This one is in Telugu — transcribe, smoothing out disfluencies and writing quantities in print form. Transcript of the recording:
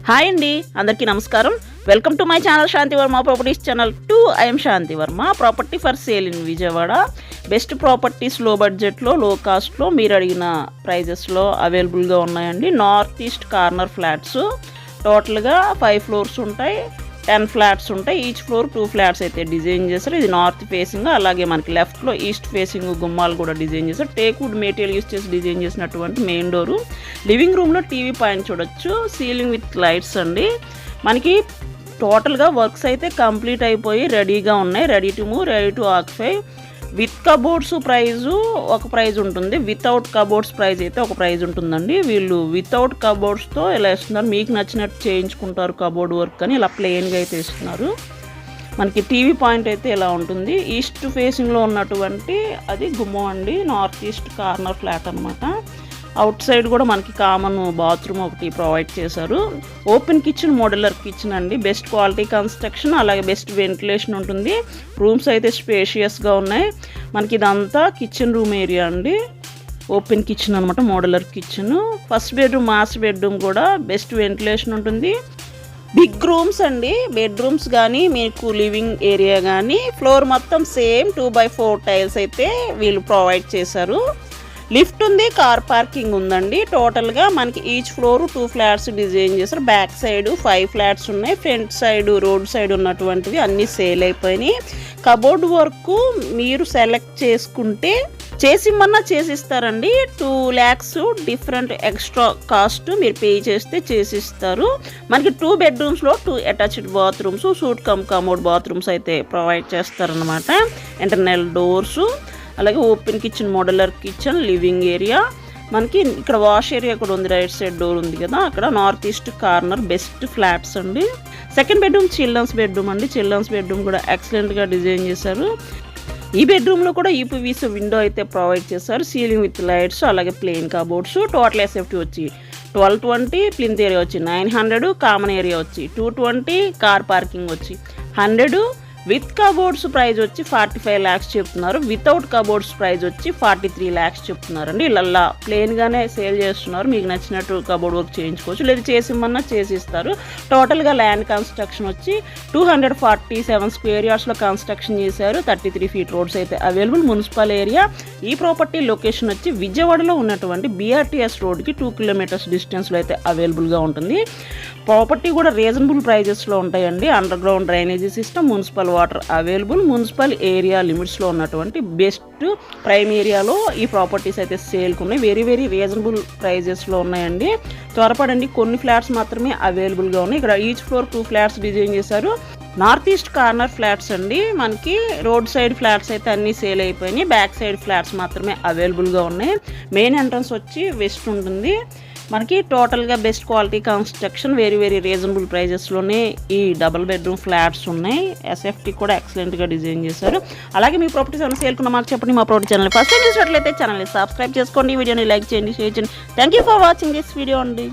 హాయ్ అండి, అందరికీ నమస్కారం. Welcome to my channel Shanti Varma properties channel 2. I'm Shanti Varma. Property for sale in Vijayawada. Best properties లో బడ్జెట్లో, లో కాస్ట్లో, మీరు అడిగిన ప్రైజెస్లో అవైలబుల్గా ఉన్నాయండి. నార్త్ ఈస్ట్ కార్నర్ ఫ్లాట్స్ టోటల్గా 5 ఫ్లోర్స్ ఉంటాయి, 10 ఫ్లాట్స్ ఉంటాయి. ఈచ్ ఫ్లోర్ 2 ఫ్లాట్స్ అయితే డిజైన్ చేస్తారు. ఇది నార్త్ ఫేసింగ్, అలాగే మనకి లెఫ్ట్లో ఈస్ట్ ఫేసింగ్ గుమ్మాలు కూడా డిజైన్ చేస్తారు. టేక్ వుడ్ మెటీరియల్ యూస్ చేసి డిజైన్ చేసినటువంటి మెయిన్ డోరు. లివింగ్ రూమ్లో టీవీ పాయింట్ చూడొచ్చు. సీలింగ్ విత్ లైట్స్ అండి. మనకి టోటల్గా వర్క్స్ అయితే కంప్లీట్ అయిపోయి రెడీగా ఉన్నాయి. Ready to move, ready to occupy. With cupboards price ఒక ప్రైజ్ ఉంటుంది, వితౌట్ కబోర్డ్స్ ప్రైజ్ అయితే ఒక ప్రైజ్ ఉంటుందండి. వీళ్ళు వితౌట్ కబోర్డ్స్తో ఇలా ఇస్తున్నారు, మీకు నచ్చినట్టు చేయించుకుంటారు కబోర్డ్ వర్క్ అని. ఇలా ప్లెయిన్గా అయితే ఇస్తున్నారు. మనకి టీవీ పాయింట్ అయితే ఇలా ఉంటుంది. ఈస్ట్ ఫేసింగ్లో ఉన్నటువంటి అది గుమ్మం అండి. నార్త్ ఈస్ట్ కార్నర్ ఫ్లాట్ అనమాట. అవుట్ సైడ్ కూడా మనకి కామన్ బాత్రూమ్ ఒకటి ప్రొవైడ్ చేశారు. ఓపెన్ కిచెన్, మోడ్యులర్ కిచెన్ అండి. బెస్ట్ క్వాలిటీ కన్స్ట్రక్షన్, అలాగే బెస్ట్ వెంటిలేషన్ ఉంటుంది. రూమ్స్ అయితే స్పేషియస్గా ఉన్నాయి. మనకి ఇదంతా కిచెన్ రూమ్ ఏరియా అండి. ఓపెన్ కిచెన్ అనమాట, modular kitchen. First bedroom, master bedroom కూడా బెస్ట్ వెంటిలేషన్ ఉంటుంది. బిగ్ రూమ్స్ అండి. బెడ్రూమ్స్ కానీ, మీకు లివింగ్ ఏరియా కానీ ఫ్లోర్ మొత్తం సేమ్ 2x4 టైల్స్ అయితే వీళ్ళు ప్రొవైడ్ చేశారు. లిఫ్ట్ ఉంది, కార్ పార్కింగ్ ఉందండి. టోటల్గా మనకి ఈచ్ ఫ్లోర్ 2 ఫ్లాట్స్ డిజైన్ చేశారు. బ్యాక్ సైడ్ 5 ఫ్లాట్స్ ఉన్నాయి. ఫ్రంట్ సైడ్, రోడ్ సైడ్ ఉన్నటువంటివి అన్నీ సేల్ అయిపోయినాయి. కబోర్డ్ వర్క్ మీరు సెలెక్ట్ చేసుకుంటే చేసిమ్మన్నా చేసిస్తారండి. 2 lakhs డిఫరెంట్ ఎక్స్ట్రా కాస్ట్ మీరు పే చేస్తే చేసిస్తారు. మనకి 2 bedrooms 2 attached bathrooms, suit come commode bathrooms అయితే ప్రొవైడ్ చేస్తారనమాట. ఇంటర్నల్ డోర్స్, అలాగే open kitchen, modular kitchen, living area. మనకి ఇక్కడ వాష్ ఏరియా కూడా ఉంది. రైట్ సైడ్ డోర్ ఉంది కదా, అక్కడ north east corner best flats అండి. సెకండ్ బెడ్రూమ్ చిల్డ్రన్స్ బెడ్రూమ్ అండి. చిల్డ్రన్స్ బెడ్రూమ్ కూడా ఎక్సలెంట్గా డిజైన్ చేశారు. ఈ బెడ్రూమ్లో కూడా యూపీవీసీ విండో అయితే ప్రొవైడ్ చేశారు. సీలింగ్ విత్ లైట్స్, అలాగే ప్లెయిన్ కబోర్డ్స్. టోటల్ ఎస్ఎఫ్టీ వచ్చి 1220, ప్లింత్ ఏరియా వచ్చి 900, కామన్ ఏరియా వచ్చి 220, కార్ పార్కింగ్ వచ్చి 100. విత్ కబోర్డ్స్ ప్రైజ్ వచ్చి 45 lakhs చెప్తున్నారు. వితౌట్ కబోర్డ్స్ ప్రైజ్ వచ్చి 43 lakhs చెప్తున్నారండి. ఇలా ప్లెయిన్గానే సేల్ చేస్తున్నారు. మీకు నచ్చినట్టు కబోర్డ్ వర్క్ చేయించుకోవచ్చు, లేదా చేసిమ్మన్నా చేసిస్తారు. టోటల్గా ల్యాండ్ కన్స్ట్రక్షన్ వచ్చి 247 square yardsలో కన్స్ట్రక్షన్ చేశారు. 33 feet రోడ్స్ అయితే అవైలబుల్. Municipal area. ఈ ప్రాపర్టీ లొకేషన్ వచ్చి విజయవాడలో ఉన్నటువంటి BRTS రోడ్కి 2 kilometers డిస్టెన్స్లో అయితే అవైలబుల్గా ఉంటుంది. ప్రాపర్టీ కూడా రీజనబుల్ ప్రైజెస్లో ఉంటాయండి. Underground drainage system, municipal water available. Municipal area లిమిట్స్లో ఉన్నటువంటి బెస్ట్ ప్రైమ్ ఏరియాలో ఈ ప్రాపర్టీస్ అయితే సేల్కి ఉన్నాయి. వెరీ రీజనబుల్ ప్రైజెస్లో ఉన్నాయండి. త్వరపడండి, కొన్ని ఫ్లాట్స్ మాత్రమే అవైలబుల్గా ఉన్నాయి. ఇక్కడ ఈచ్ ఫ్లోర్ 2 ఫ్లాట్స్ డిజైన్ చేశారు. నార్త్ ఈస్ట్ కార్నర్ ఫ్లాట్స్ అండి. మనకి రోడ్ సైడ్ ఫ్లాట్స్ అయితే అన్నీ సేల్ అయిపోయినాయి. బ్యాక్ సైడ్ ఫ్లాట్స్ మాత్రమే అవైలబుల్గా ఉన్నాయి. మెయిన్ ఎంట్రన్స్ వచ్చి వెస్ట్ ఉంటుంది. మనకి టోటల్గా best quality construction, very reasonable ప్రైజెస్లోనే ఈ డబుల్ బెడ్రూమ్ ఫ్లాట్స్ ఉన్నాయి. ఎస్ఎఫ్టీ కూడా ఎక్సలెంట్గా డిజైన్ చేశారు. అలాగే మీ ప్రాపర్టీస్ ఏమైనా సేల్కున్న మాకు చెప్పండి. మా ప్రాపర్టీ ఛానల్ ఫస్ట్ టైం చూసినట్లయితే ఛానల్ని సబ్స్క్రైబ్ చేసుకోండి, వీడియోని లైక్ చేయండి, షేర్ చేయండి. Thank you for watching this video అండి.